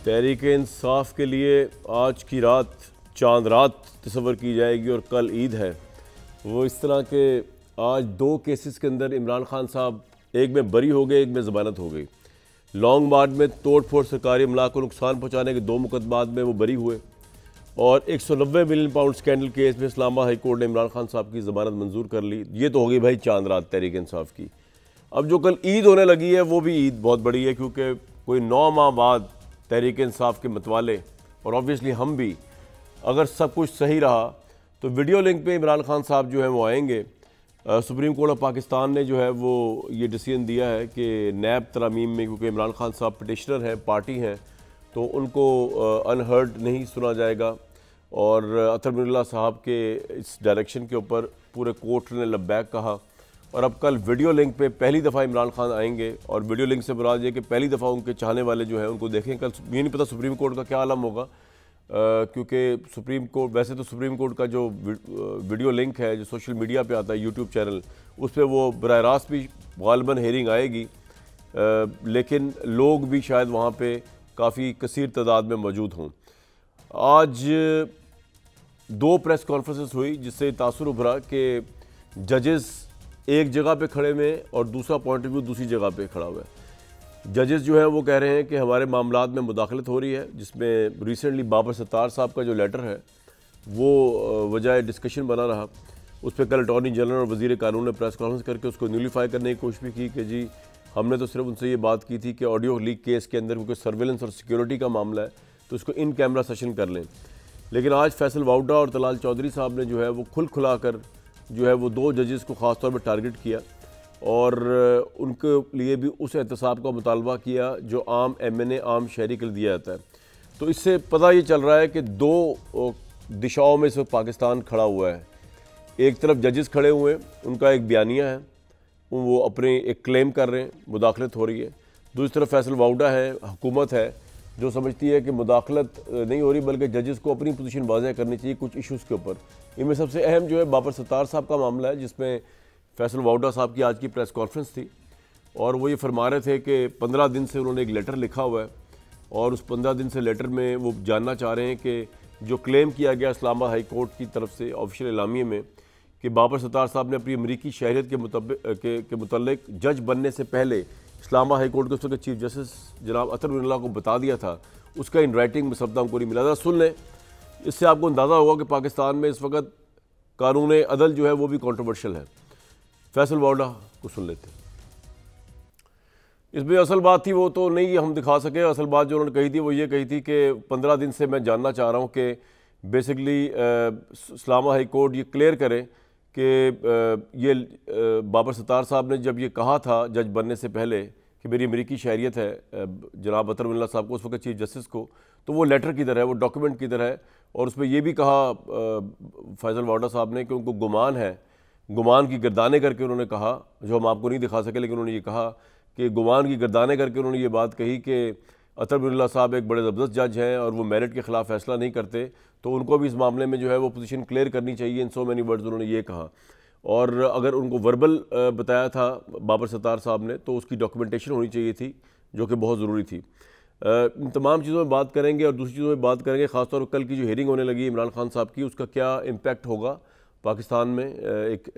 तहरीक इंसाफ के लिए आज की रात चांद रात तस्वर की जाएगी और कल ईद है। वो इस तरह के आज दो केसेस के अंदर इमरान खान साहब एक में बरी हो गए, एक में ज़मानत हो गई। लॉन्ग मार्च में तोड़ फोड़ सरकारी अमला को नुकसान पहुँचाने के दो मुकदमात में वो बरी हुए और 190 मिलियन पाउंड स्कैंडल केस में इस्लामाबाद हाई कोर्ट ने इमरान खान साहब की ज़मानत मंजूर कर ली। ये तो हो गई भाई चांद रात तहरीक इंसाफ की। अब जो कल ईद होने लगी है वो भी ईद बहुत बड़ी है, क्योंकि कोई 9 माह बाद तहरीक इंसाफ के मतवाले और ऑब्वियसली हम भी, अगर सब कुछ सही रहा तो वीडियो लिंक पे इमरान खान साहब जो है वो आएंगे। सुप्रीम कोर्ट ऑफ पाकिस्तान ने जो है वो ये डिसीजन दिया है कि नैब तरामीम में, क्योंकि इमरान खान साहब पिटिशनर हैं, पार्टी हैं, तो उनको अनहर्ड नहीं सुना जाएगा। और अतर बिस्मिल्लाह साहब के इस डायरेक्शन के ऊपर पूरे कोर्ट ने लब्बैक कहा। और अब कल वीडियो लिंक पे पहली दफ़ा इमरान खान आएंगे और वीडियो लिंक से मुराद ये कि पहली दफ़ा उनके चाहने वाले जो हैं उनको देखें। कल ये नहीं पता सुप्रीम कोर्ट का क्या आलम होगा, क्योंकि सुप्रीम कोर्ट, वैसे तो सुप्रीम कोर्ट का जो वीडियो लिंक है जो सोशल मीडिया पे आता है, यूट्यूब चैनल, उस पर वो बराह रास्त भी गालिबन हेयरिंग आएगी, लेकिन लोग भी शायद वहाँ पे काफ़ी कसीर तादाद में मौजूद हों। आज दो प्रेस कॉन्फ्रेंसेस हुई जिससे तासुर उभरा कि जजेस एक जगह पे खड़े हुए और दूसरा पॉइंट ऑफ व्यू दूसरी जगह पे खड़ा हुआ है। जजेस जो हैं वो कह रहे हैं कि हमारे मामलात में मुदाखलत हो रही है, जिसमें रिसेंटली बाबर सत्तार साहब का जो लेटर है वो वजह डिस्कशन बना रहा। उस पर कल अटॉर्नी जनरल और वज़ीर कानून ने प्रेस कॉन्फ्रेंस करके उसको न्यूलीफाई करने की कोशिश भी की कि जी हमने तो सिर्फ उनसे ये बात की थी कि ऑडियो लीक केस के अंदर क्योंकि सर्वेलेंस और सिक्योरिटी का मामला है तो उसको इन कैमरा सेशन कर लें। लेकिन आज फैसल वाउडा और तलाल चौधरी साहब ने जो है वो खुला कर जो है वो दो जजेस को ख़ास तौर पर टारगेट किया और उनके लिए भी उस एहतसाब का मुतालबा किया जो आम MNA आम शहरी के लिए दिया जाता है। तो इससे पता ये चल रहा है कि दो दिशाओं में से पाकिस्तान खड़ा हुआ है। एक तरफ जजेस खड़े हुए हैं, उनका एक बयानिया है, वो अपने एक क्लेम कर रहे हैं, मुदाखलत हो रही है। दूसरी तरफ फैसल वाउडा है, हुकूमत है जो समझती है कि मुदाखलत नहीं हो रही बल्कि जजेस को अपनी पोजीशन वाज़ह करनी चाहिए कुछ इश्यूज़ के ऊपर। इनमें सबसे अहम जो है बाबर सत्तार साहब का मामला है, जिसमें फैसल वाउडा साहब की आज की प्रेस कॉन्फ्रेंस थी और वो ये फरमा रहे थे कि 15 दिन से उन्होंने एक लेटर लिखा हुआ है और उस 15 दिन से लेटर में वो जानना चाह रहे हैं कि जो क्लेम किया गया इस्लामाबाद हाई कोर्ट की तरफ से ऑफिशियल एलामिये में कि बाबर सत्तार साहब ने अपनी अमरीकी शहरियत के मुतल्लिक जज बनने से पहले इस्लामाबाद हाई कोर्ट के उस वक्त चीफ जस्टिस जनाब अतर बिस्मिल्लाह को बता दिया था, उसका इन राइटिंग में शब्द हमको नहीं मिला। ज़रा सुन लें, इससे आपको अंदाज़ा होगा कि पाकिस्तान में इस वक्त कानून अदल जो है वो भी कंट्रोवर्शियल है। फैसल वाउडा को सुन लेते हैं। इसमें असल बात थी वो तो नहीं हम दिखा सके। असल बात जो उन्होंने कही थी वो ये कही थी कि 15 दिन से मैं जानना चाह रहा हूँ कि बेसिकली इस्लामाबाद हाई कोर्ट ये क्लियर करे कि ये बाबर सत्तार साहब ने जब ये कहा था जज बनने से पहले कि मेरी अमरीकी शहरियत है जनाब अतर बिस्मिल्लाह साहब को, उस वक्त चीफ जस्टिस को, तो वो लेटर किधर है, वो डॉक्यूमेंट किधर है। और उसमें ये भी कहा फैसल वाउडा साहब ने कि उनको गुमान है, गुमान की गर्दाने करके उन्होंने कहा, जो हम आपको नहीं दिखा सके, लेकिन उन्होंने ये कहा कि गुमान की गर्दाने करके उन्होंने ये बात कही कि अतर बिस्मिल्लाह साहब एक बड़े ज़बरदस्त जज हैं और वो मेरिट के ख़िलाफ़ फैसला नहीं करते, तो उनको भी इस मामले में जो है वो पोजीशन क्लियर करनी चाहिए। इन सो मैनी वर्ड्स उन्होंने ये कहा। और अगर उनको वर्बल बताया था बाबर सत्तार साहब ने तो उसकी डॉक्यूमेंटेशन होनी चाहिए थी, जो कि बहुत ज़रूरी थी। इन तमाम चीज़ों में बात करेंगे और दूसरी चीज़ों में बात करेंगे, ख़ासतौर पर कल की जो हेयरिंग होने लगी इमरान खान साहब की, उसका क्या इम्पैक्ट होगा पाकिस्तान में। एक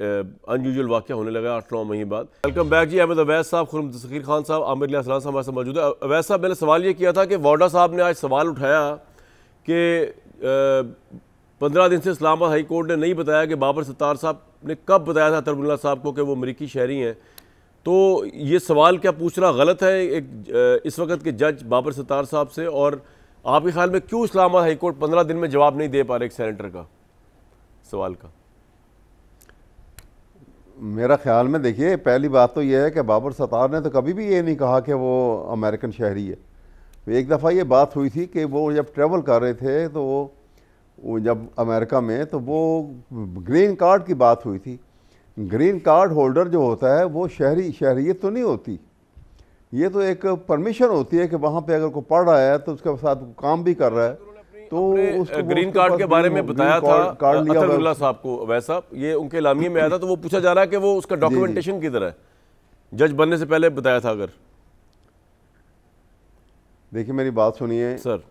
अनयूजुअल वाक़या होने लगा 8-9 महीने बाद। वेलकम बैक जी। अहमद अवैस साहब, खुर्रम तस्कीर खान साहब, आमिर अली असलान साहब हमारे साथ मौजूद है। अवैस साहब, मैंने सवाल ये किया था कि वाउडा साहब ने आज सवाल उठाया कि 15 दिन से इस्लामाबाद हाई कोर्ट ने नहीं बताया कि बाबर सत्तार साहब ने कब बताया था अतर बिस्मिल्लाह साहब को कि वो अमरीकी शहरी हैं। तो ये सवाल क्या पूछना गलत है एक इस वक्त के जज बाबर सत्तार साहब से? और आपके ख्याल में क्यों इस्लामाबाद हाई कोर्ट 15 दिन में जवाब नहीं दे पा रहे एक सेनेटर का सवाल का? मेरा ख्याल में देखिए, पहली बात तो यह है कि बाबर सत्तार ने तो कभी भी ये नहीं कहा कि वो अमेरिकन शहरी है। तो एक दफ़ा ये बात हुई थी कि वो जब ट्रैवल कर रहे थे तो वो जब अमेरिका में, तो वो ग्रीन कार्ड की बात हुई थी। ग्रीन कार्ड होल्डर जो होता है वो शहरियत तो नहीं होती, ये तो एक परमिशन होती है कि वहाँ पे अगर कोई पढ़ रहा है तो उसके साथ काम भी कर रहा है तो उसको ग्रीन कार्ड के बारे में बताया था अतर बिस्मिल्लाह साहब को। वैसा ये उनके इलामिये में आया था, तो वो पूछा जा रहा है कि वो उसका डॉक्यूमेंटेशन किधर है, जज बनने से पहले बताया था अगर। देखिए मेरी बात सुनिए सर।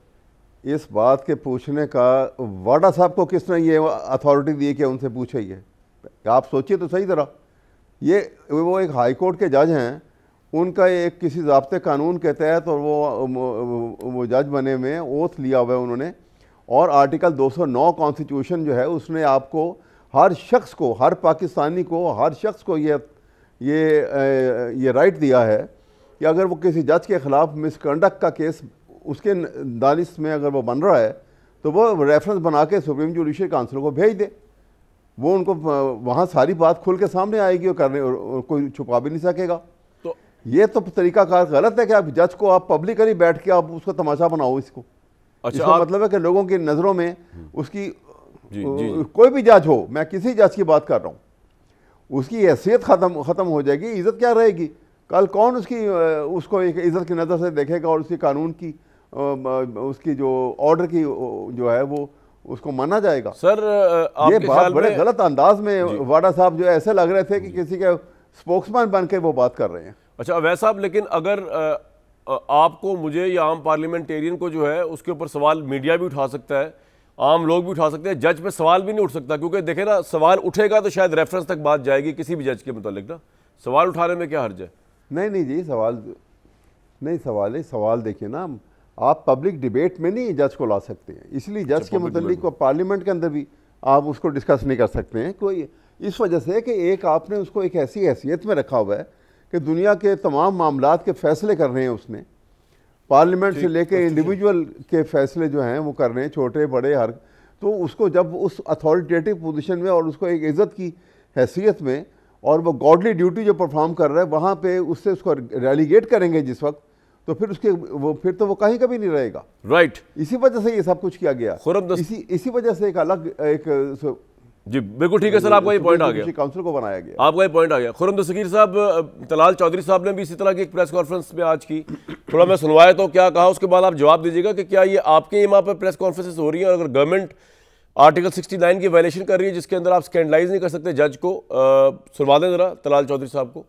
इस बात के पूछने का वाडा साहब को किसने ये अथॉरिटी दी कि उनसे पूछे? ये आप सोचिए तो सही तरह। ये वो एक हाई कोर्ट के जज हैं, उनका एक किसी ज़ाब्ते कानून के तहत और वो जज बने में ओथ लिया हुआ है उन्होंने, और आर्टिकल 209 कॉन्स्टिट्यूशन जो है उसने आपको हर शख्स को, हर पाकिस्तानी को, हर शख्स को ये राइट दिया है कि अगर वो किसी जज के ख़िलाफ़ मिसकंडक्ट का केस उसके दानिश में अगर वो बन रहा है तो वो रेफरेंस बना के सुप्रीम जुडिशल काउंसिल को भेज दे। वो उनको वहाँ सारी बात खुल के सामने आएगी और करने और कोई छुपा भी नहीं सकेगा। तो ये तो तरीकाकार गलत है कि आप जज को आप पब्लिकली बैठ के आप उसको तमाशा बनाओ इसको। अच्छा, इसका मतलब है कि लोगों की नज़रों में उसकी जी। कोई भी जज हो, मैं किसी जज की बात कर रहा हूँ, उसकी हैसियत ख़त्म हो जाएगी, इज़्ज़त क्या रहेगी? कल कौन उसको एक इज़्ज़त की नज़र से देखेगा और उसकी कानून की उसकी जो ऑर्डर की जो है वो उसको माना जाएगा? सर ये बात बड़े गलत अंदाज में वाडा साहब जो ऐसे लग रहे थे कि किसी के स्पोक्समैन बन के वो बात कर रहे हैं। अच्छा अवैस साहब, लेकिन अगर आपको, मुझे या आम पार्लियामेंटेरियन को जो है उसके ऊपर सवाल मीडिया भी उठा सकता है, आम लोग भी उठा सकते हैं, जज पे सवाल भी नहीं उठ सकता, क्योंकि देखे ना सवाल उठेगा तो शायद रेफरेंस तक बात जाएगी किसी भी जज के मुतालिक ना, सवाल उठाने में क्या हर्ज है? नहीं जी, सवाल देखिए ना, आप पब्लिक डिबेट में नहीं जज को ला सकते हैं, इसलिए जज के मुतालिक पार्लियामेंट के अंदर भी आप उसको डिस्कस नहीं कर सकते हैं कोई, इस वजह से कि एक आपने उसको एक ऐसी हैसियत में रखा हुआ है कि दुनिया के तमाम मामलात के फैसले कर रहे हैं उसने, पार्लियामेंट से लेके इंडिविजुअल के फैसले जो हैं वो कर रहे हैं, छोटे बड़े हर, तो उसको जब उस अथॉरिटेटिव पोजीशन में और उसको एक इज़्ज़त की हैसियत में और वो गॉडली ड्यूटी जो परफॉर्म कर रहा है वहाँ पे उससे उसको रेलीगेट करेंगे जिस वक्त, तो फिर फिर तो वो कहीं कभी नहीं रहेगा। राइट, इसी वजह से ये सब कुछ किया गया, इसी वजह से एक अलग एक जी बिल्कुल ठीक है सर, आपका ये पॉइंट आ गया, काउंसिल को बनाया गया, आपका ये पॉइंट आ गया। खुर्रम दस्तगीर साहब, तलाल चौधरी साहब ने भी इसी तरह की एक प्रेस कॉन्फ्रेंस में आज की, थोड़ा मैं सुनवाया तो क्या कहा, उसके बाद आप जवाब दीजिएगा कि क्या ये आपके यहाँ पर प्रेस कॉन्फ्रेंसेस हो रही हैं, और अगर गवर्नमेंट आर्टिकल 69 की वायलेशन कर रही है जिसके अंदर आप स्कैंडलाइज नहीं कर सकते जज को, सुनवा दें जरा तलाल चौधरी साहब को।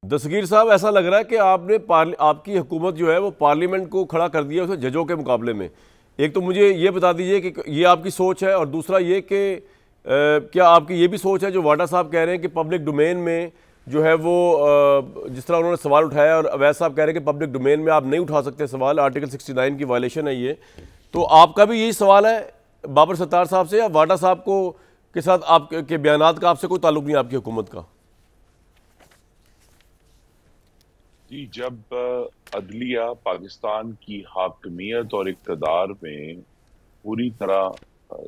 दस्तगीर साहब, ऐसा लग रहा है कि आपकी हुकूमत जो है वो पार्लियामेंट को खड़ा कर दिया उसे जजों के मुकाबले में। एक तो मुझे ये बता दीजिए कि ये आपकी सोच है, और दूसरा ये कि क्या आपकी ये भी सोच है जो वाडा साहब कह रहे हैं कि पब्लिक डोमेन में जो है वो जिस तरह उन्होंने सवाल उठाया, और अवैस साहब कह रहे हैं कि पब्लिक डोमेन में आप नहीं उठा सकते सवाल, आर्टिकल 69 की वायलेशन है ये, तो आपका भी यही सवाल है बाबर सत्तार साहब से, या वाडा साहब को के साथ आपके बयानात का आपसे कोई ताल्लुक नहीं आपकी हुकूमत का? जी, जब अदलिया पाकिस्तान की हाकमियत और इक़्तिदार में पूरी तरह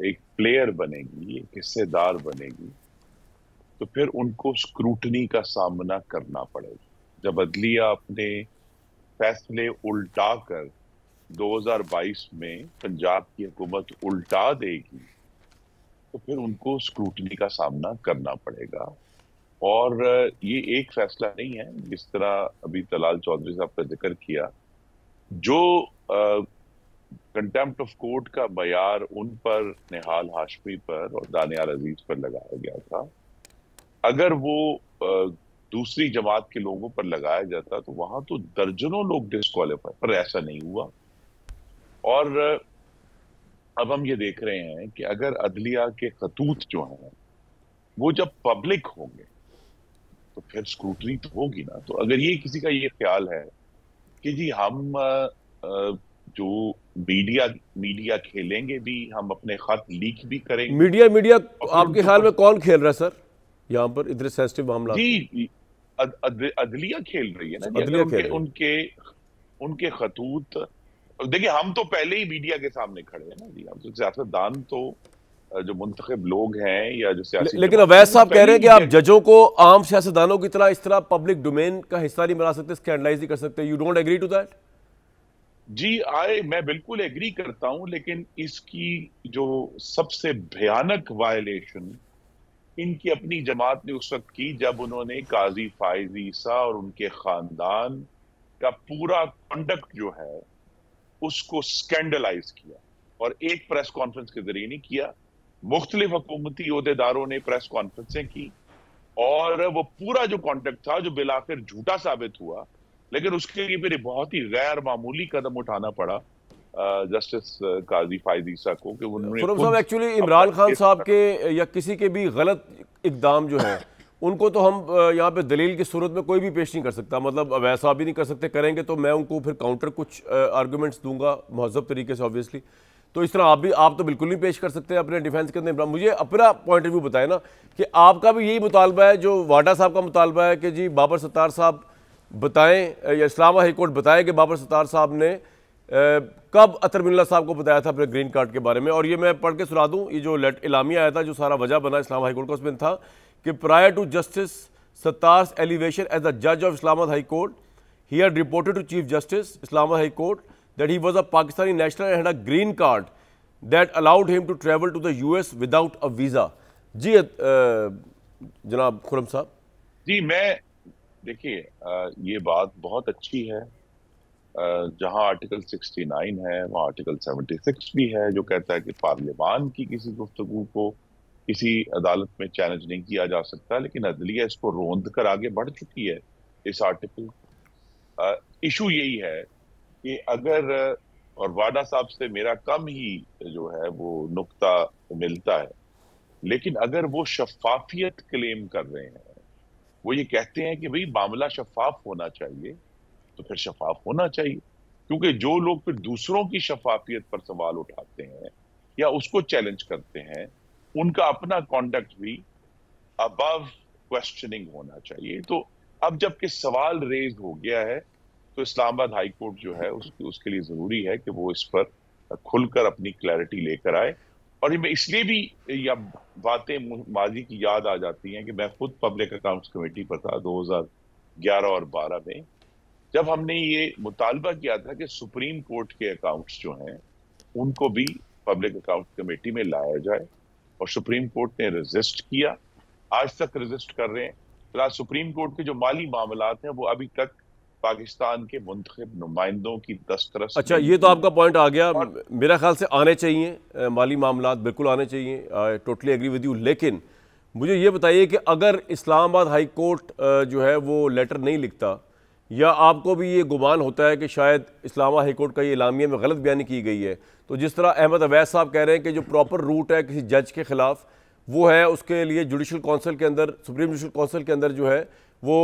एक प्लेयर बनेगी, एक हिस्सेदार बनेगी, तो फिर उनको स्क्रूटनी का सामना करना पड़ेगा। जब अदलिया अपने फैसले उल्टा कर 2022 में पंजाब की हुकूमत उल्टा देगी तो फिर उनको स्क्रूटनी का सामना करना पड़ेगा। और ये एक फैसला नहीं है, जिस तरह अभी तलाल चौधरी साहब का जिक्र किया, जो कंटेम्प्ट ऑफ कोर्ट का बयार उन पर, निहाल हाशमी पर और दानियाल अजीज पर लगाया गया था, अगर वो दूसरी जमात के लोगों पर लगाया जाता तो वहां तो दर्जनों लोग डिस्क्वालीफाई, पर ऐसा नहीं हुआ। और अब हम ये देख रहे हैं कि अगर अदलिया के खतूत जो हैं वो जब पब्लिक होंगे तो फिर स्क्रूटनी तो होगी ना। तो अगर ये किसी का ये ख्याल है कि जी हम जो मीडिया खेलेंगे भी, हम अपने खत लीक भी करेंगे, मीडिया आपके ख्याल में कौन खेल रहा है सर यहाँ पर इतने सेंसिटिव मामला? जी, अदलिया खेल रही है ना। उनके खतूत, देखिए हम तो पहले ही मीडिया के सामने खड़े हैं ना जी, हम तो सियासतदान तो जो मुंतखब लोग हैं या जो सियासी, लेकिन अवैस साहब कह रहे हैं कि आप जजों को आम सियासतदानों की तरह इस तरह पब्लिक डोमेन का हिस्सा नहीं बना सकते, स्कैंडलाइज नहीं कर सकते। You don't agree to that? जी, मैं बिल्कुल एग्री करता हूं, लेकिन इसकी जो सबसे भयानक वायलेशन इनकी अपनी जमात ने उस वक्त की जब उन्होंने काजी फाइज ईसा और उनके खानदान का पूरा कंडक्ट जो है उसको स्कैंडलाइज किया, और एक प्रेस कॉन्फ्रेंस के जरिए नहीं किया, मुख्तलिफ हुकूमती ओहदेदारों ने प्रेस कॉन्फ्रेंसें की, और वो पूरा जो कॉन्टेक्ट था जो बिलाखिर झूठा साबित हुआ, लेकिन उसके लिए फिर बहुत ही गैर मामूली कदम उठाना पड़ा जस्टिस काजी फायद ईसा को कि उन्होंने खुर्रम साहब, खुद एक्चुअली अपना इमरान खान केस साहब के या किसी के भी गलत इकदाम जो है उनको तो हम यहाँ पे दलील की सूरत में कोई भी पेश नहीं कर सकता, मतलब वैसा भी नहीं कर सकते, करेंगे तो मैं उनको फिर काउंटर कुछ आर्गूमेंट्स दूंगा महज़ब तरीके से ऑब्वियसली। तो इस तरह आप तो बिल्कुल नहीं पेश कर सकते अपने डिफेंस के अंदर। मुझे अपना पॉइंट ऑफ व्यू बताए ना कि आपका भी यही मुतालबा है जो वाडा साहब का मुतालबा है कि जी बाबर सत्तार साहब बताएं या इस्लामाबाद हाई कोर्ट बताए कि बाबर सत्तार साहब ने कब अतर मिल्ला साहब को बताया था अपने ग्रीन कार्ड के बारे में। और ये मैं पढ़ के सुना दूं, ये जो इलामिया आया था जो सारा वजह बना इस्लामाबाद हाई कोर्ट का, उसमें था कि prior to justice Sattar's elevation as the जज of Islamabad high court he had reported to chief justice Islamabad high court that he was a Pakistani national and had a green card that allowed him to travel to the US without a visa. जी जनाब खुर्रम साहब। जी मैं देखिए ये बात बहुत अच्छी है। जहां आर्टिकल 69 है वहां आर्टिकल 76 भी है जो कहता है कि पार्लियामान की किसी गुफ्तगू को किसी अदालत में चैलेंज नहीं किया जा सकता, लेकिन अदलिया इसको रोंद कर आगे बढ़ चुकी है इस आर्टिकल। इशू यही है कि अगर, और वाडा साहब से मेरा कम ही जो है वो नुक्ता मिलता है, लेकिन अगर वो शफाफियत क्लेम कर रहे हैं, वो ये कहते हैं कि भाई मामला शफाफ होना चाहिए, तो फिर शफाफ होना चाहिए। क्योंकि जो लोग फिर दूसरों की शफाफियत पर सवाल उठाते हैं या उसको चैलेंज करते हैं, उनका अपना कॉन्डक्ट भी अबव क्वेश्चनिंग होना चाहिए। तो अब जबकि सवाल रेज हो गया है तो इस्लामाबाद हाई कोर्ट जो है उसके लिए जरूरी है कि वो इस पर खुलकर अपनी क्लैरिटी लेकर आए। और ये इसलिए भी या बातें माजी की याद आ जाती हैं कि मैं खुद पब्लिक अकाउंट्स कमेटी पर था 2011 और 12 में, जब हमने ये मुतालबा किया था कि सुप्रीम कोर्ट के अकाउंट्स जो हैं उनको भी पब्लिक अकाउंट कमेटी में लाया जाए, और सुप्रीम कोर्ट ने रेजिस्ट किया, आज तक रेजिस्ट कर रहे हैं। फिलहाल सुप्रीम कोर्ट के जो माली मामलात हैं वो अभी तक पाकिस्तान के मुंतखब नुमाइंदों की दस्तरस। अच्छा, ये तो आपका पॉइंट आ गया। मेरा ख्याल से आने चाहिए, माली मामलात बिल्कुल आने चाहिए, टोटली एग्री विद यू। लेकिन मुझे ये बताइए कि अगर इस्लामाबाद हाई कोर्ट जो है वो लेटर नहीं लिखता, या आपको भी ये गुमान होता है कि शायद इस्लामाबाद हाई कोर्ट का ये इलामिया में गलत बयानी की गई है, तो जिस तरह अहमद अवैस साहब कह रहे हैं कि जो प्रॉपर रूट है किसी जज के खिलाफ वो है उसके लिए जुडिशल काउंसिल के अंदर, सुप्रीम जुडिशल काउंसिल के अंदर जो है वो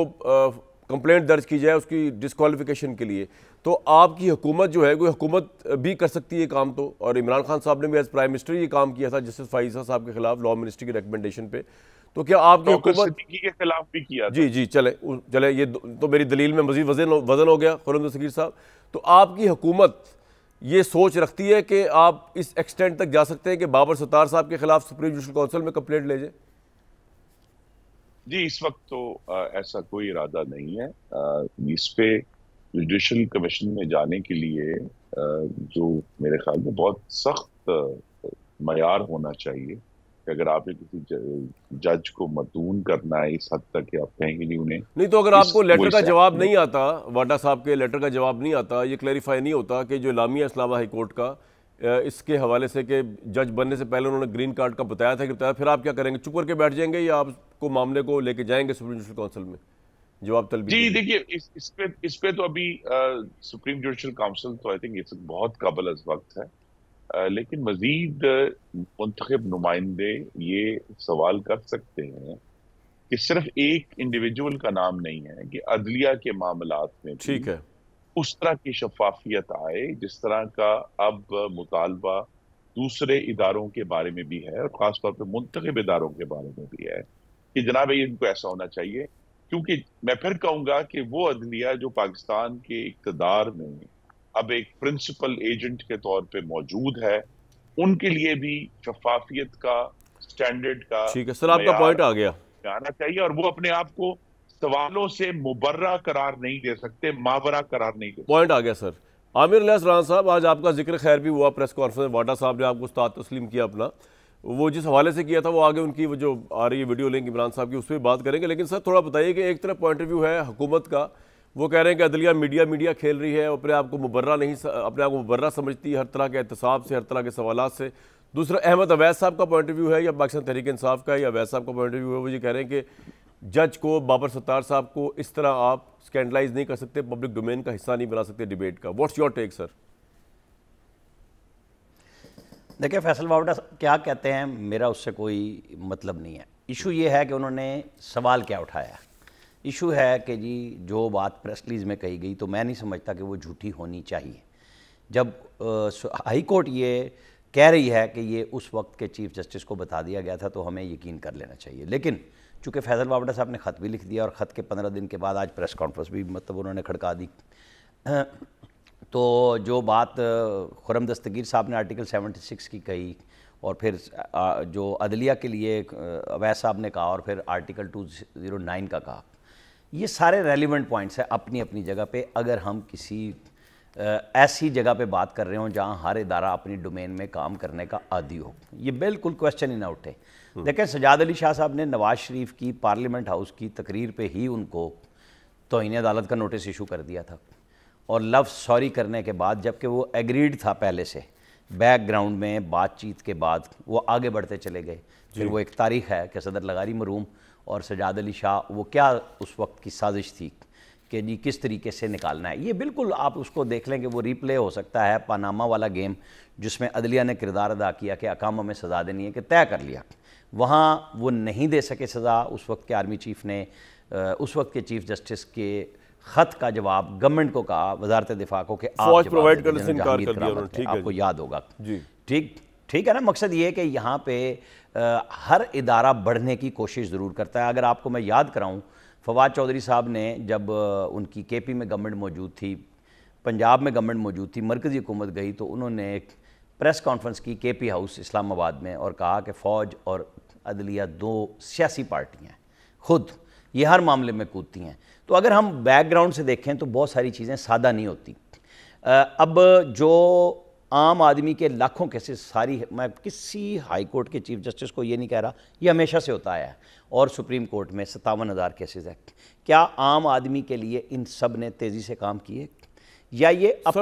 कंप्लेंट दर्ज की जाए उसकी डिस्क्वालिफिकेशन के लिए। तो आपकी हुकूमत जो है, कोई हुकूमत भी कर सकती है काम तो, और इमरान खान साहब ने भी एज प्राइम मिनिस्टर ये काम किया था जस्टिस फाइजा साहब के खिलाफ लॉ मिनिस्ट्री की रिकमेंडेशन पे। तो क्या आपकी हुकूमत के खिलाफ भी किया था? जी चले ये तो मेरी दलील में मजीद वजन हो गया खुर्रम दस्तगीर साहब। तो आपकी हुकूमत ये सोच रखती है कि आप इस एक्सटेंट तक जा सकते हैं कि बाबर सत्तार साहब के खिलाफ सुप्रीम जुडिशल काउंसिल में कंप्लेंट ले जाए? जी इस वक्त तो ऐसा कोई इरादा नहीं है। इस पे जुडिशल कमीशन में जाने के लिए जो मेरे ख्याल में बहुत सख्त मयार होना चाहिए कि अगर आपने किसी जज को मतून करना है इस हद तक कि आप कहेंगे नहीं उन्हें नहीं, तो अगर आपको लेटर का जवाब नहीं आता, वाडा साहब के लेटर का जवाब नहीं आता, ये क्लैरिफाई नहीं होता कि जो इलामिया इस्लामाबाद हाई कोर्ट का इसके हवाले से कि जज बनने से पहले उन्होंने ग्रीन कार्ड का बताया था कि बताया, फिर आप क्या करेंगे? चुप करके बैठ जाएंगे या आपको मामले को लेके जाएंगे सुप्रीम जुडिशल काउंसिल में जवाब तलबी? जी देखिए इस पे तो अभी सुप्रीम जुडिशल काउंसिल तो आई थिंक इस बहुत काबिल अज़ वक्त है, लेकिन मजीद मुंतखब नुमाइंदे ये सवाल कर सकते हैं कि सिर्फ एक इंडिविजुअल का नाम नहीं है कि अदलिया के मामलात में ठीक है उस तरह की शफाफियत आए जिस तरह का अब मुतालबा दूसरे इदारों के बारे में भी है, और खासतौर पर मुंतखब इदारों के बारे में भी है कि जनाब इनको ऐसा होना चाहिए। क्योंकि मैं फिर कहूंगा कि वो अदलिया जो पाकिस्तान के इक़्तिदार में अब एक प्रिंसिपल एजेंट के तौर पे मौजूद है, उनके लिए भी शफाफियत का स्टैंडर्ड का ठीक है सर, आपका पॉइंट आ गया आना चाहिए, और वो अपने आप को सवालों से मुबर्रा करार नहीं दे सकते, मावरा करार नहीं दे सकते। पॉइंट आ गया सर। आमिर इलियास राना साहब, आज आपका जिक्र खैर भी हुआ प्रेस कॉन्फ्रेंस, वाडा साहब ने आपको उस्ताद तस्लीम किया अपना, वो जिस हवाले से किया था वो आगे उनकी वो जो आ रही है वीडियो लिंक इमरान साहब की उस पर बात करेंगे। लेकिन सर थोड़ा बताइए कि एक तरफ पॉइंट ऑफ व्यू है हुकूमत का, वो कह रहे हैं कि अदलिया मीडिया खेल रही है, अपने आप को मुबर्रा समझती है हर तरह के एहतसाब से, हर तरह के सवालात से। दूसरा अहमद अवैस साहब का पॉइंट ऑफ व्यू है, या पाकिस्तान तहरीक इंसाफ का या अवैस साहब का पॉइंट ऑफ व्यू है, वो ये कह रहे हैं कि जज को, बाबर सत्तार साहब को इस तरह आप स्कैंडलाइज नहीं कर सकते, पब्लिक डोमेन का हिस्सा नहीं बना सकते डिबेट का? What's your take sir? देखिए फैसल बावड़ा क्या कहते हैं, मेरा उससे कोई मतलब नहीं है। इशू ये है कि उन्होंने सवाल क्या उठाया। इशू है कि जी जो बात प्रेस रिलीज में कही गई तो मैं नहीं समझता कि वो झूठी होनी चाहिए। जब हाई कोर्ट ये कह रही है कि ये उस वक्त के चीफ जस्टिस को बता दिया गया था तो हमें यकीन कर लेना चाहिए। लेकिन चूँकि फैसल बावड़ा साहब ने ख़त भी लिख दिया और ख़त के 15 दिन के बाद आज प्रेस कॉन्फ्रेंस भी मतलब उन्होंने खड़का दी, तो जो बात खुर्रम दस्तगीर साहब ने आर्टिकल 76 की कही और फिर जो अदलिया के लिए अवैध साहब ने कहा और फिर आर्टिकल 209 का कहा, ये सारे रेलिवेंट पॉइंट्स हैं अपनी अपनी जगह पे। अगर हम किसी ऐसी जगह पे बात कर रहे हो जहाँ हर इदारा अपनी डोमेन में काम करने का आदी हो, ये बिल्कुल क्वेश्चन ही ना उठे। देखें सजाद अली शाह साहब ने नवाज शरीफ की पार्लियामेंट हाउस की तकरीर पे ही उनको तौहीन अदालत का नोटिस इशू कर दिया था और लफ्ज़ सॉरी करने के बाद, जबकि वो एग्रीड था पहले से, बैकग्राउंड में बातचीत के बाद वो आगे बढ़ते चले गए। फिर वो एक तारीख है कि सदर लगारी मरूम और सजाद अली शाह, वो क्या उस वक्त की साजिश थी कि जी किस तरीके से निकालना है, ये बिल्कुल आप उसको देख लें कि वो रिप्ले हो सकता है। पनामा वाला गेम जिसमें अदलिया ने किरदार अदा किया कि अकामा में सज़ा देनी है कि तय कर लिया, वहाँ वो नहीं दे सके सज़ा। उस वक्त के आर्मी चीफ ने उस वक्त के चीफ जस्टिस के ख़त का जवाब गवर्नमेंट को कहा, वजारत दिफा को, कि आप प्रोवाइड करने से इनकार कर दिया, ठीक है, आपको याद होगा जी, ठीक है ना। मकसद ये है कि यहाँ पे हर इदारा बढ़ने की कोशिश ज़रूर करता है। अगर आपको मैं याद कराऊँ, फवाद चौधरी साहब ने जब उनकी केपी में गवर्नमेंट मौजूद थी, पंजाब में गवर्नमेंट मौजूद थी, मरकज़ी हुकूमत गई तो उन्होंने एक प्रेस कॉन्फ्रेंस की केपी हाउस इस्लामाबाद में और कहा कि फ़ौज और अदलिया दो सियासी पार्टियाँ हैं, खुद ये हर मामले में कूदती हैं। तो अगर हम बैकग्राउंड से देखें तो बहुत सारी चीज़ें सादा नहीं होती। अब जो आम आदमी के लाखों केसेस, सारी, मैं किसी हाई कोर्ट के चीफ जस्टिस को ये नहीं कह रहा, ये हमेशा से होता आया है, और सुप्रीम कोर्ट में 57,000 केसेस है। क्या आम आदमी के लिए इन सब ने तेज़ी से काम किए, या ये इस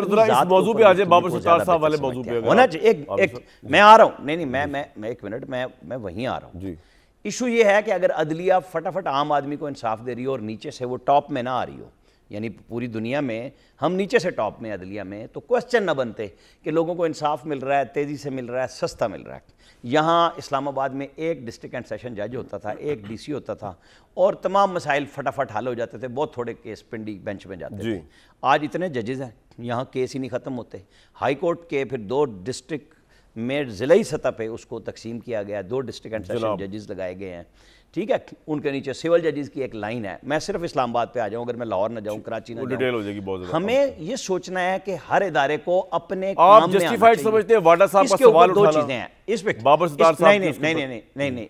मौजू पे आ जाए, बाबर सत्तार साहब वाले मौजू पे होना चाहिए। मैं आ रहा हूँ, नहीं मैं एक मिनट, मैं वहीं आ रहा हूँ जी। इशू ये है कि अगर अदलिया फटाफट आम आदमी को इंसाफ दे रही हो और नीचे से वो टॉप में ना आ रही हो, यानी पूरी दुनिया में हम नीचे से टॉप में अदलिया में, तो क्वेश्चन ना बनते कि लोगों को इंसाफ मिल रहा है, तेज़ी से मिल रहा है, सस्ता मिल रहा है। यहाँ इस्लामाबाद में एक डिस्ट्रिक्ट एंड सेशन जज होता था, एक डीसी होता था और तमाम मसाइल फटाफट हल हो जाते थे, बहुत थोड़े केस पिंडी बेंच में जाते थे। आज इतने जजेज़ हैं, यहाँ केस ही नहीं ख़त्म होते। हाई कोर्ट के फिर 2 डिस्ट्रिक्ट में ज़िलाई सतह पे उसको तकसीम किया गया, 2 डिस्ट्रिक्ट एंड सेशन जजेस लगाए गए हैं, ठीक है। उनके नीचे सिविल जजेस की एक लाइन है। मैं सिर्फ इस्लामाबाद पे आ जाऊं, अगर मैं लाहौर ना जाऊं, कराची ना डिटेल हो जाएगी बहुत ज़्यादा। हमें ये सोचना है कि हर इदारे को अपने काम में जस्टिफाइड समझते हैं। वाडा साहब का सवाल उठाना, 2 चीज़ें हैं इस पे, बाबर सत्तार साहब नहीं,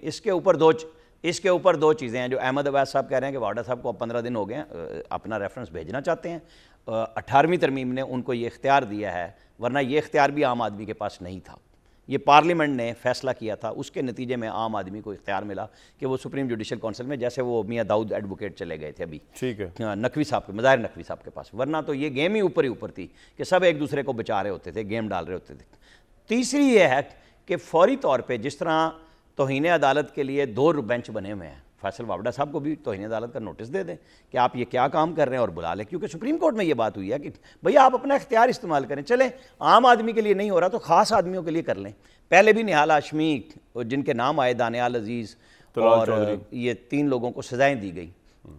इसके ऊपर दो चीज़ें हैं जो अहमद अवैस साहब कह रहे हैं कि वाडा साहब को अब 15 दिन हो गए अपना रेफरेंस भेजना चाहते हैं। 18वीं तरमीम ने उनको ये इख्तियार दिया है, वरना ये इख्तियार भी आम आदमी के पास नहीं था। ये पार्लियामेंट ने फैसला किया था, उसके नतीजे में आम आदमी को इख्तियार मिला कि वो सुप्रीम जुडिशल काउंसिल में, जैसे वो मियाँ दाऊद एडवोकेट चले गए थे अभी, ठीक है, नकवी साहब के, मज़ाहिर नकवी साहब के पास, वरना तो ये गेम ही ऊपर थी कि सब एक दूसरे को बचा रहे होते थे, गेम डाल रहे होते थे। तीसरी ये है कि फौरी तौर पर जिस तरह तौहीन अदालत के लिए 2 बेंच बने हुए हैं, फैसल बावड़ा साहब को भी तौहीन अदालत का नोटिस दे दें कि आप ये क्या काम कर रहे हैं और बुला लें, क्योंकि सुप्रीम कोर्ट में ये बात हुई है कि भैया आप अपना इख्तियार इस्तेमाल करें। चलें, आम आदमी के लिए नहीं हो रहा तो ख़ास आदमियों के लिए कर लें। पहले भी निहाल हाशमी, जिनके नाम आए, दानियाल अजीज़ और ये 3 लोगों को सज़ाएँ दी गई,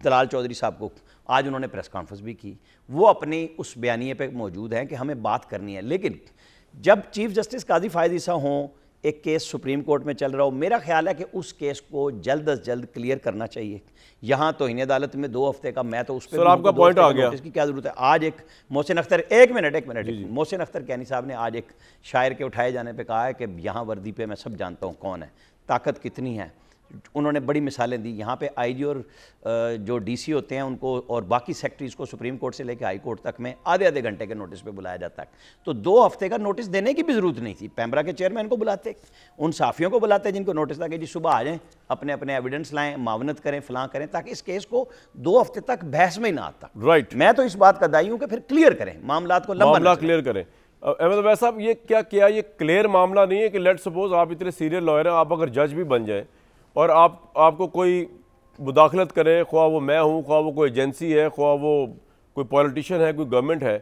तलाल चौधरी साहब को, आज उन्होंने प्रेस कॉन्फ्रेंस भी की, वो अपनी उस बयानिए पे मौजूद हैं कि हमें बात करनी है। लेकिन जब चीफ जस्टिस काजी फायद ईसा हों, एक केस सुप्रीम कोर्ट में चल रहा हो, मेरा ख्याल है कि उस केस को जल्द अज जल्द क्लियर करना चाहिए। यहाँ तौहीन अदालत में 2 हफ्ते का, मैं तो उस पर आपका पॉइंट आ गया, इसकी क्या जरूरत है। आज एक मोहसिन अख्तर, एक मिनट मोहसिन अख्तर कैनी साहब ने आज एक शायर के उठाए जाने पे कहा है कि यहाँ वर्दी पे मैं सब जानता हूँ कौन है, ताकत कितनी है। उन्होंने बड़ी मिसालें दी। यहाँ पे आईजी और जो डीसी होते हैं उनको और बाकी सेक्रेटरीज को सुप्रीम कोर्ट से लेकर हाई कोर्ट तक में आधे घंटे के नोटिस पे बुलाया जाता है। तो 2 हफ्ते का नोटिस देने की भी ज़रूरत नहीं थी। पैमरा के चेयरमैन को बुलाते, उन साफ़ियों को बुलाते जिनको नोटिस था कि जी सुबह आ जाएँ, अपने अपने एविडेंस लाएँ, मावनत करें, फलां करें, ताकि इस केस को 2 हफ्ते तक बहस में ही ना आता। राइट, मैं तो इस बात का दाई हूँ कि फिर क्लियर करें मामला को, मामला क्लियर करें। अहमद अवैस साहब, ये क्या ये क्लियर मामला नहीं है कि लेट सपोज आप इतने सीनियर लॉयर हैं, आप अगर जज भी बन जाए और आपको कोई मुदाखलत करे, ख्वाह वो मैं हूँ, ख्वाह वो कोई एजेंसी है, ख्वाह वो कोई पॉलिटिशियन है, कोई गवर्नमेंट है।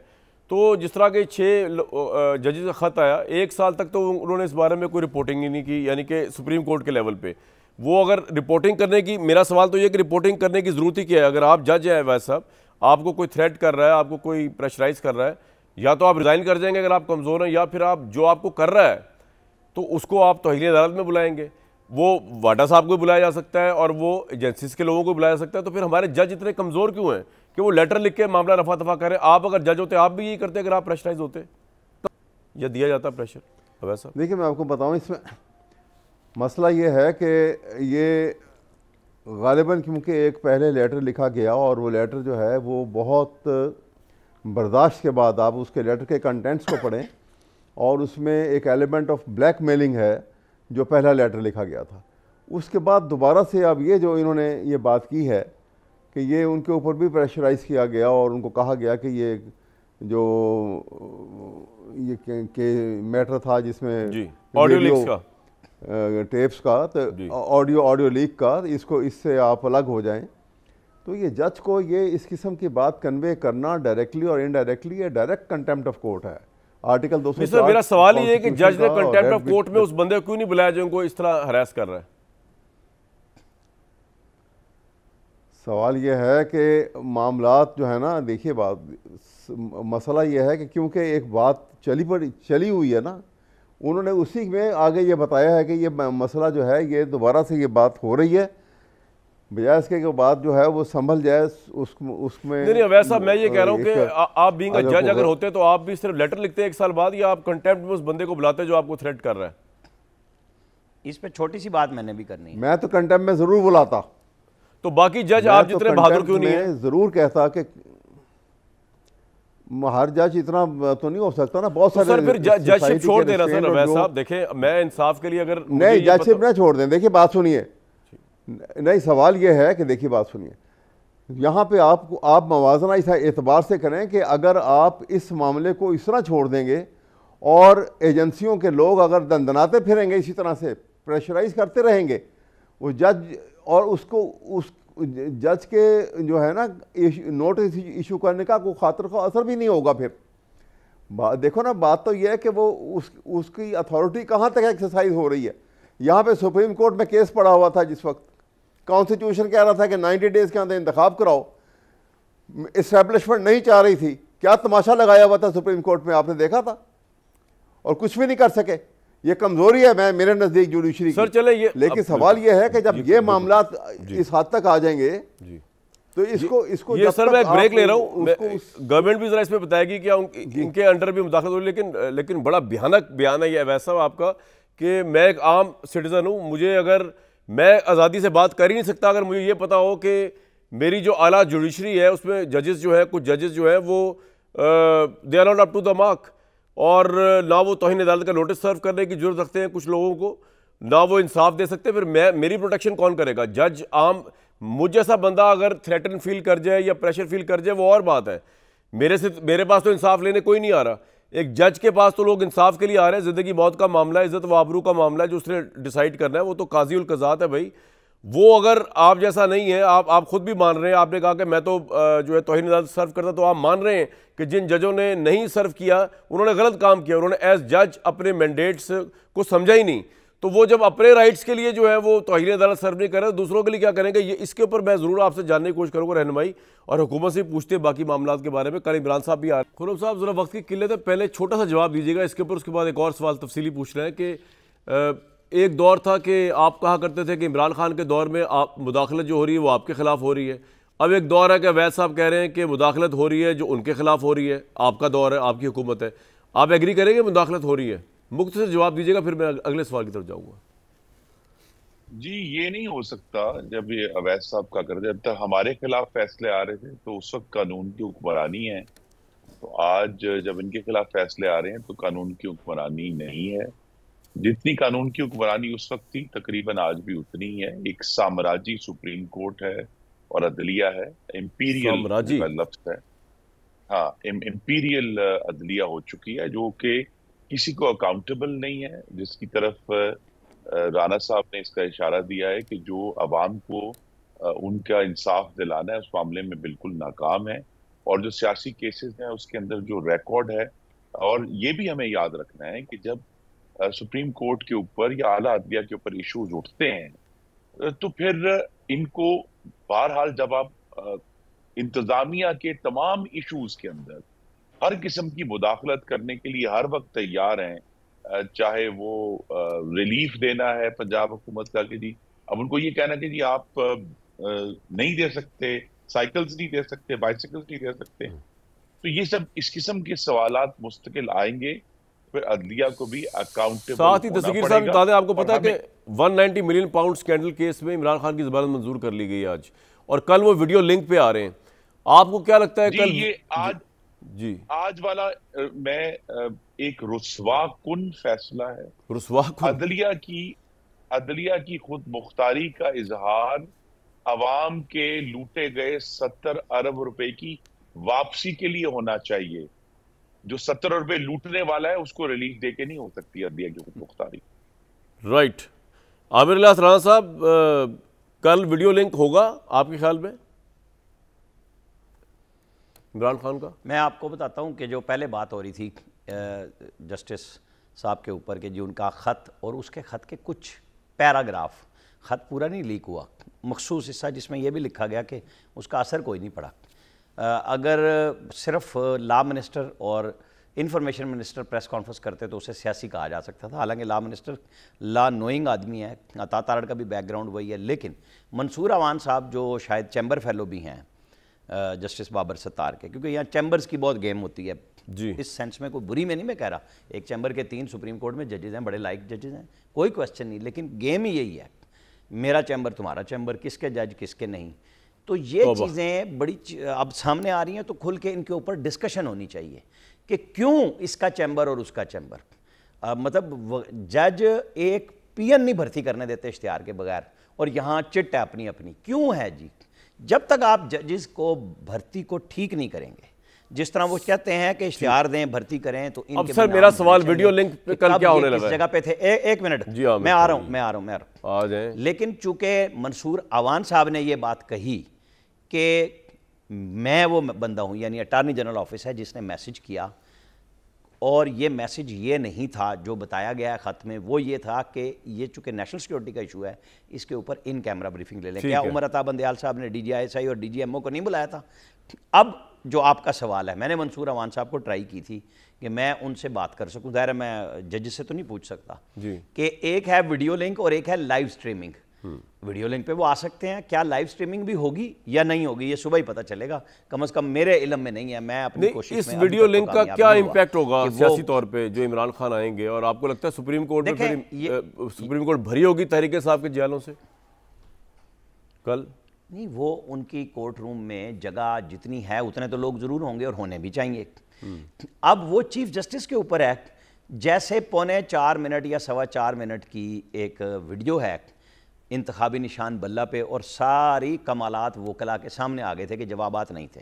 तो जिस तरह के 6 जजेस का ख़त आया, 1 साल तक तो उन्होंने इस बारे में कोई रिपोर्टिंग ही नहीं की, यानी कि सुप्रीम कोर्ट के लेवल पे वो अगर रिपोर्टिंग करने की, मेरा सवाल तो ये कि रिपोर्टिंग करने की ज़रूरत ही क्या है? अगर आप जज हैं वैसे साहब, आपको कोई थ्रेट कर रहा है, आपको कोई प्रेशराइज कर रहा है, या तो आप रिज़ाइन कर जाएंगे अगर आप कमज़ोर हैं, या फिर आप जो आपको कर रहा है तो उसको आप तौहीन अदालत में बुलाएंगे। वो वाडा साहब को बुलाया जा सकता है और वो एजेंसीज के लोगों को बुलाया जा सकता है। तो फिर हमारे जज इतने कमज़ोर क्यों हैं कि वो लेटर लिख के मामला रफा दफा करें? आप अगर जज होते आप भी यही करते अगर आप प्रेशराइज होते, या दिया जाता प्रेशर? वैसा देखिए, मैं आपको बताऊं, इसमें मसला ये है कि ये गालिबन क्योंकि एक पहले लेटर लिखा गया और वो लेटर जो है वो बहुत बर्दाश्त के बाद आप उसके लेटर के कंटेंट्स को पढ़ें और उसमें एक एलिमेंट ऑफ ब्लैकमेलिंग है जो पहला लेटर लिखा गया था। उसके बाद दोबारा से अब ये जो इन्होंने ये बात की है कि ये उनके ऊपर भी प्रेशराइज़ किया गया और उनको कहा गया कि ये जो के मैटर था जिसमें ऑडियो लीक्स का, टेप्स का, तो ऑडियो लीक का, इसको इससे आप अलग हो जाएं। तो ये जज को ये इस किस्म की बात कन्वे करना डायरेक्टली और इनडायरेक्टली ये डायरेक्ट कंटेम्प्ट ऑफ कोर्ट है। आर्टिकल 204। मेरा सवाल ये है कि जज ने कंटेम्प्ट ऑफ कोर्ट में उस बंदे को क्यों नहीं बुलाया जो उनको इस तरह हरास कर रहा है? सवाल ये है कि मामलात जो है ना, देखिए मसला ये है कि क्योंकि एक बात चली हुई है ना, उन्होंने उसी में आगे ये बताया है कि ये मसला जो है ये दोबारा से ये बात हो रही है, बजाय इसके कि बात जो है वो संभल जाए उसमें। नहीं वैसा मैं ये कह रहा हूँ कि आप बीइंग अ जज अगर होते तो आप भी सिर्फ लेटर लिखते 1 साल बाद, या आप कंटेम्प्ट में उस बंदे को बुलाते जो आपको थ्रेट कर रहा है? इस पे छोटी सी बात मैंने भी करनी है। मैं तो कंटेम्प्ट में जरूर बुलाता। तो बाकी जज आप जितने बहादुर क्यों नहीं है? जरूर कहता कि हर जज इतना तो नहीं हो सकता ना, बहुत सारे। सर फिर जजशिप छोड़ देना सर अवैध साहब। देखें, मैं इंसाफ के लिए अगर नहीं जजशिप ना छोड़ दें। देखिए बात सुनिए, नहीं सवाल ये है कि देखिए बात सुनिए, यहाँ पे आप मवाजना इस एतबार से करें कि अगर आप इस मामले को इस तरह छोड़ देंगे और एजेंसियों के लोग अगर दंदनाते फिरेंगे, इसी तरह से प्रेशराइज करते रहेंगे वो जज, और उसको उस जज के जो है ना नोटिस इशू करने का कोई खातिर का असर भी नहीं होगा। फिर देखो ना, बात तो यह है कि वो उसकी अथॉरिटी कहाँ तक एक्सरसाइज हो रही है। यहाँ पे सुप्रीम कोर्ट में केस पड़ा हुआ था जिस वक्त, कॉन्स्टिट्यूशन कह रहा था कि 90 डेज के अंदर इंतखाब कराओ, इस्टेब्लिशमेंट नहीं चाह रही थी। क्या तमाशा लगाया हुआ था सुप्रीम कोर्ट में, आपने देखा था, और कुछ भी नहीं कर सके। ये कमजोरी है मेरे नजदीक जुडिशरी सर चले ये, लेकिन सवाल ये है कि जब ये मामला इस हद तक आ जाएंगे तो इसको ये सर मैं एक ब्रेक ले रहा हूँ। गवर्नमेंट भी जरा इसमें बताएगी क्या इनके अंडर भी मुदाखलत हो, लेकिन बड़ा भयानक बयान है ये वैसा आपका कि मैं एक आम सिटीजन हूँ, मुझे अगर मैं आज़ादी से बात कर ही नहीं सकता अगर मुझे ये पता हो कि मेरी जो आला जुडिशरी है उसमें जजेस जो है, कुछ जजेस जो है वो they are not up to the mark, और ना वो तौहीन अदालत का नोटिस सर्व करने की जरूरत रखते हैं कुछ लोगों को, ना वो इंसाफ दे सकते। फिर मेरी प्रोटेक्शन कौन करेगा? जज आम मुझ जैसा बंदा अगर थ्रेटन फील कर जाए या प्रेशर फील कर जाए वो और बात है। मेरे पास तो इंसाफ लेने कोई नहीं आ रहा। एक जज के पास तो लोग इंसाफ के लिए आ रहे हैं। ज़िंदगी मौत का मामला है, इज्जत व आबरू का मामला है जो उसने डिसाइड करना है, वो तो काजी उल कज़ात है भाई। वो अगर आप जैसा नहीं है, आप खुद भी मान रहे हैं, आपने कहा कि मैं तो जो है तौहीन अदालत सर्व करता, तो आप मान रहे हैं कि जिन जजों ने नहीं सर्व किया उन्होंने गलत काम किया, उन्होंने एज जज अपने मैंडेट्स को समझा ही नहीं। तो वो जब अपने राइट्स के लिए जो है वो तौहीन अदालत सर्व नहीं कर रहे, दूसरों के लिए क्या करेंगे? ये इसके ऊपर मैं ज़रूर आपसे जानने की कोशिश करूँगा रहनुमाई, और हुकूमत से पूछते हैं बाकी मामला के बारे में। कल इमरान साहब भी आ रहे हैं। खुरम साहब ज़रा वक्त की किल्लत है, पहले छोटा सा जवाब दीजिएगा इसके ऊपर, उसके बाद एक और सवाल तफसीली पूछ रहे हैं कि एक दौर था कि आप कहा करते थे कि इमरान खान के दौर में आप मुदाखलत जो हो रही है वो आपके खिलाफ हो रही है। अब एक दौर है कि अवैध साहब कह रहे हैं कि मुदाखलत हो रही है जो उनके खिलाफ हो रही है। आपका दौर है, आपकी हुकूमत है, आप एग्री करेंगे मुदाखलत हो रही है? मुख्तसर जवाब दीजिएगा, फिर मैं अगले सवाल की तरफ जाऊँगा। जी, ये नहीं हो सकता जब ये अवैध साहब का करते, जब तक हमारे खिलाफ फैसले आ रहे थे तो उस वक्त कानून की हुक्मरानी है। तो आज जब इनके खिलाफ फैसले आ रहे हैं तो कानून की हुक्मरानी नहीं है। जितनी कानून की हुक्मरानी उस वक्त थी तकरीबन आज भी उतनी ही है। एक साम्राज्य सुप्रीम कोर्ट है और अदलिया है, इम्पीरियल लफ्ज़ है, हाँ, इम्पीरियल अदलिया हो चुकी है जो कि किसी को अकाउंटेबल नहीं है, जिसकी तरफ राना साहब ने इसका इशारा दिया है कि जो अवाम को उनका इंसाफ दिलाना है, उस मामले में बिल्कुल नाकाम है। और जो सियासी केसेस हैं उसके अंदर जो रिकॉर्ड है, और ये भी हमें याद रखना है कि जब सुप्रीम कोर्ट के ऊपर या आला अदलिया के ऊपर इश्यूज उठते हैं तो फिर इनको बहरहाल जब आप इंतजामिया के तमाम इश्यूज के अंदर हर किस्म की मुदाखलत करने के लिए हर वक्त तैयार हैं, चाहे वो रिलीफ देना है पंजाब हुकूमत का कि जी अब उनको ये कहना कि जी आप नहीं दे सकते, साइकिल्स नहीं दे सकते, बाइसिकल्स नहीं दे सकते, तो ये सब इस किस्म के सवालात मुस्तकिल आएंगे, फिर अदलिया को भी अकाउंटेबल साथ ही होना दस्तगीर पड़ेगा। साहब बता दें, आपको और पता है कि 190 मिलियन पाउंड स्कैंडल केस में इमरान खान की जमानत मंजूर कर ली गई आज, और कल वो वीडियो लिंक पे आ रहे हैं। आपको क्या लगता है जी कल ये आज वाला मैं एक रुस्वा कुन फैसला है। रुस्वा कुन अदलिया की खुद मुख्तारी का इजहार अवाम के लूटे गए 70 अरब रुपए की वापसी के लिए होना चाहिए। जो 70 अरब रुपए लूटने वाला है उसको रिलीफ देके नहीं हो सकती अदलिया की खुद मुख्तारी। राइट। आमिर इलियास राणा साहब, कल वीडियो लिंक होगा आपके ख्याल में इमरान खान का? मैं आपको बताता हूं कि जो पहले बात हो रही थी जस्टिस साहब के ऊपर कि जी उनका ख़त और उसके ख़त के कुछ पैराग्राफ, ख़त पूरा नहीं लीक हुआ, मखसूस हिस्सा जिसमें यह भी लिखा गया कि उसका असर कोई नहीं पड़ा। अगर सिर्फ लॉ मिनिस्टर और इंफॉर्मेशन मिनिस्टर प्रेस कॉन्फ्रेंस करते तो उसे सियासी कहा जा सकता था। हालांकि लॉ मिनिस्टर लॉ नोइंग आदमी है, अता तारड़ का भी बैकग्राउंड वही है, लेकिन मंसूर अवान साहब जो शायद चैम्बर फेलो भी हैं जस्टिस बाबर सत्तार के, क्योंकि यहाँ चैम्बर्स की बहुत गेम होती है जी। इस सेंस में कोई बुरी में नहीं मैं कह रहा, एक चैम्बर के 3 सुप्रीम कोर्ट में जजेस हैं, बड़े लाइक जजेस हैं, कोई क्वेश्चन नहीं, लेकिन गेम ही यही है, मेरा चैम्बर तुम्हारा चैम्बर, किसके जज किसके नहीं। तो ये चीज़ें बड़ी अब सामने आ रही हैं, तो खुल के इनके ऊपर डिस्कशन होनी चाहिए कि क्यों इसका चैम्बर और उसका चैम्बर। मतलब जज एक पीएन नहीं भर्ती करने देते इश्तिहार के बगैर, और यहाँ चिट है अपनी अपनी, क्यों है जी? जब तक आप जजेस को भर्ती को ठीक नहीं करेंगे, जिस तरह वो कहते हैं कि इश्तिहार दें भर्ती करें, तो अब सर मेरा सवाल वीडियो लिंक पे कल क्या होने लगा है? जगह पे थे, एक मिनट, मैं आ रहा हूं आ जाए। लेकिन चूंकि मंसूर अवान साहब ने ये बात कही कि मैं वो बंदा हूं, यानी अटॉर्नी जनरल ऑफिस है जिसने मैसेज किया, और ये मैसेज ये नहीं था जो बताया गया है ख़त में, वो ये था कि ये चूंकि नेशनल सिक्योरिटी का इशू है, इसके ऊपर इन कैमरा ब्रीफिंग ले लें। क्या उमर अता बंदयाल साहब ने DGISI और DGMO को नहीं बुलाया था? अब जो आपका सवाल है, मैंने मंसूर अवान साहब को ट्राई की थी कि मैं उनसे बात कर सकूं, ज़ाहिर है मैं जज से तो नहीं पूछ सकता कि एक है वीडियो लिंक और एक है लाइव स्ट्रीमिंग। वीडियो लिंक पे वो आ सकते हैं, क्या लाइव स्ट्रीमिंग भी होगी या नहीं होगी ये सुबह ही पता चलेगा, कम से कम मेरे इल्म में नहीं है, मैं अपनी कोशिश इस वीडियो लिंक का क्या इम्पैक्ट होगा सियासी तौर पे जो इमरान खान आएंगे, और आपको लगता है सुप्रीम कोर्ट में फिर सुप्रीम कोर्ट भरी होगी तहरीके साहब के जयालों से कल? नहीं, वो उनकी कोर्ट रूम में जगह जितनी है उतने तो लोग जरूर होंगे और होने भी चाहिए। अब वो चीफ जस्टिस के ऊपर है, जैसे 3.25 मिनट या 4.25 मिनट की एक वीडियो है इंतखाबी निशान बल्ला पे, और सारी कमालात वकला के सामने आ गए थे कि जवाबात नहीं थे,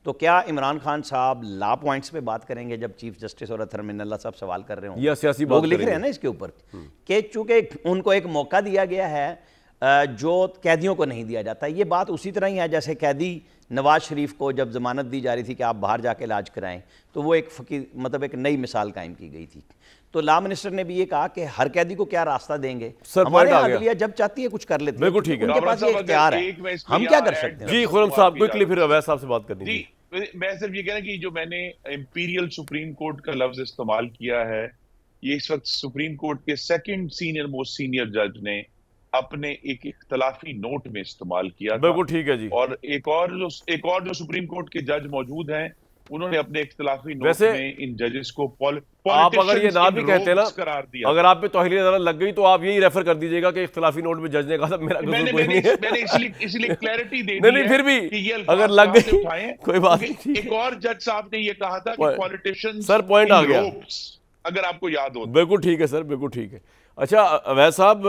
तो क्या इमरान खान साहब लॉ पॉइंट्स पे बात करेंगे जब चीफ जस्टिस और अतहर मिनल्ला साहब सवाल कर रहे हों, या सियासी लोग लिख रहे हैं ना इसके ऊपर कि चूंकि उनको एक मौका दिया गया है जो कैदियों को नहीं दिया जाता। ये बात उसी तरह ही है जैसे कैदी नवाज शरीफ को जब जमानत दी जा रही थी कि आप बाहर जाके इलाज कराएं, तो वो एक मतलब एक नई मिसाल कायम की गई थी। तो लॉ मिनिस्टर ने भी ये कहा कि हर कैदी को क्या रास्ता देंगे, हमारे अदलिया जब चाहती है कुछ कर लेती है, बिल्कुल ठीक है, उनके पास ये इख्तियार है, हम क्या कर सकते हैं? जी खुर्रम साहब, क्विकली फिर अवैध साहब से बात करनी जी। मैं सिर्फ ये कहना कि जो मैंने इंपीरियल सुप्रीम कोर्ट का लफ्ज इस्तेमाल किया है, ये इस वक्त सुप्रीम कोर्ट के सेकंड सीनियर मोस्ट सीनियर जज ने अपने एक इख्तलाफी नोट में इस्तेमाल किया था। बिल्कुल ठीक है जी। और एक और जो सुप्रीम कोर्ट के जज मौजूद हैं, उन्होंने अपने इख्तलाफी नोट में इन जजेस को आप अगर ये ना भी कहते ना, करार दिया, अगर आप पे तौहीन अदालत लग गई तो आप यही रेफर कर दीजिएगा कि इख्तलाफी नोट में जज ने कहा था मेरा कसूर कोई नहीं है। मैंने इसलिए क्लैरिटी दे दी नहीं फिर भी अगर लग गई कोई बात नहीं। एक और जज साहब ने ये कहा था कि पॉलिटिशियंस, सर पॉइंट आ गया, अगर आपको याद हो। बिल्कुल ठीक है सर, बिल्कुल ठीक है। अच्छा अवैध साहब,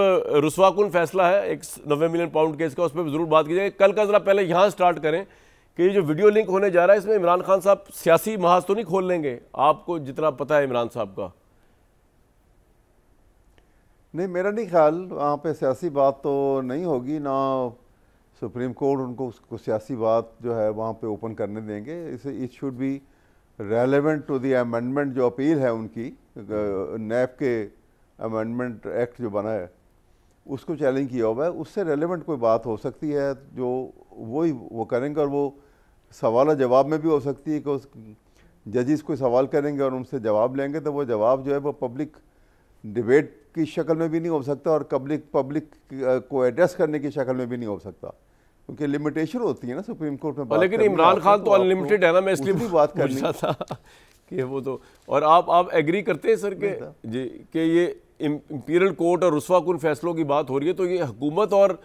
रुस्वाकुन फैसला है एक 90 मिलियन पाउंड केस का, उस पर जरूर बात कीजिए। कल का जरा पहले यहाँ स्टार्ट करें कि ये जो वीडियो लिंक होने जा रहा है इसमें इमरान खान साहब सियासी महाज तो नहीं खोल लेंगे? आपको जितना पता है इमरान साहब का। नहीं, मेरा नहीं ख्याल वहाँ पे सियासी बात तो नहीं होगी, ना सुप्रीम कोर्ट उनको उसको सियासी बात जो है वहाँ पे ओपन करने देंगे। इसे it should be relevant to the amendment जो अपील है उनकी, नैब के अमेंडमेंट एक्ट जो बना है उसको चैलेंज किया हुआ है, उससे रेलेवेंट कोई बात हो सकती है जो वही वो करेंगे, और वो सवाल जवाब में भी हो सकती है कि जजेस कोई सवाल करेंगे और उनसे जवाब लेंगे, तो वो जवाब जो है वो पब्लिक डिबेट की शक्ल में भी नहीं हो सकता और पब्लिक को एड्रेस करने की शक्ल में भी नहीं हो सकता, क्योंकि लिमिटेशन होती है ना सुप्रीम कोर्ट में बात। लेकिन इमरान खान तो अनलिमिटेड है ना, मैं इसलिए बात करनी था कि वो तो, और आप एग्री करते हैं सर के जी कि ये इंपीरियल कोर्ट और रुस्वाकुन फैसलों की बात हो रही है, तो ये हुकूमत और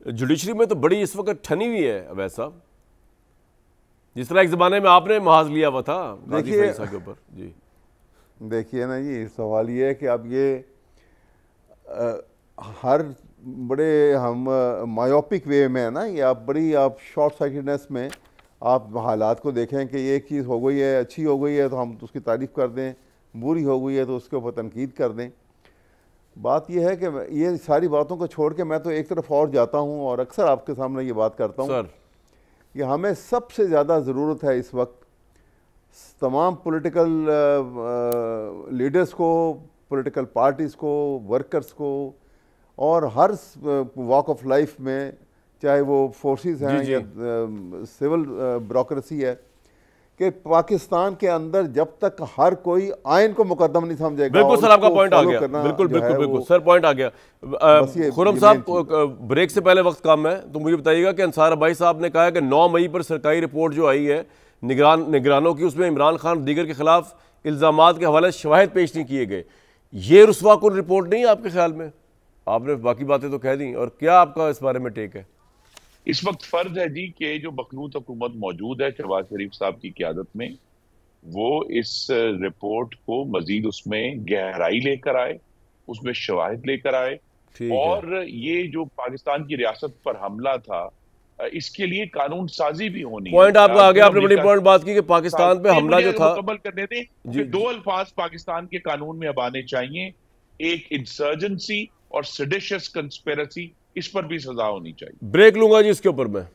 जुडिशरी में तो बड़ी इस वक्त ठनी हुई है वैसा, जिस तरह एक ज़माने में आपने महाज लिया हुआ था गाजी फैसला के ऊपर जी। देखिए ना जी, सवाल ये है कि अब ये हर बड़े हम मायोपिक वे में है ना, ये आप शॉर्ट साइटेडनेस में आप हालात को देखें कि ये चीज़ हो गई है, अच्छी हो गई है तो हम उसकी तारीफ़ कर दें, बुरी हो गई है तो उसके ऊपर तनकीद कर दें। बात यह है कि ये सारी बातों को छोड़ के मैं तो एक तरफ और जाता हूँ और अक्सर आपके सामने ये बात करता हूँ कि हमें सबसे ज़्यादा ज़रूरत है इस वक्त तमाम पॉलिटिकल लीडर्स को, पॉलिटिकल पार्टीज़ को, वर्कर्स को, और हर वॉक ऑफ लाइफ में, चाहे वो फोर्सेस हैं या सिविल ब्यूरोक्रेसी है, कि पाकिस्तान के अंदर जब तक हर कोई आयन को मुकद्दम नहीं समझेगा। बिल्कुल सर, आपका पॉइंट आ गया, बिल्कुल सर पॉइंट आ गया। खुरम साहब, ब्रेक से पहले वक्त कम है तो मुझे बताइएगा कि अंसार अब्बाई साहब ने कहा है कि 9 मई पर सरकारी रिपोर्ट जो आई है निगरानों की, उसमें इमरान खान दीगर के खिलाफ इल्ज़ामात के हवाले से शवाहिद पेश नहीं किए गए। ये रुस्वाकुन रिपोर्ट नहीं है आपके ख्याल में? आपने बाकी बातें तो कह दी, और क्या आपका इस बारे में टेक है? इस वक्त फर्ज है जी कि जो मखलूत हुकूमत मौजूद है शहबाज शरीफ साहब की क़यादत में, वो इस रिपोर्ट को मजीद उसमें गहराई लेकर आए, उसमें शवाहिद लेकर आए, और ये जो पाकिस्तान की रियासत पर हमला था इसके लिए कानून साजी भी होनी। पॉइंट आपका आ गया, आपने बड़ी पॉइंट बात की कि पाकिस्तान पे हमला जो था, मुकम्मल करने दें कि 2 अल्फाज पाकिस्तान के कानून में अब आने चाहिए, एक इंसर्जेंसी और सेडिशियस कंस्पिरेसी, इस पर भी सजा होनी चाहिए। ब्रेक लूंगा जी इसके ऊपर मैं।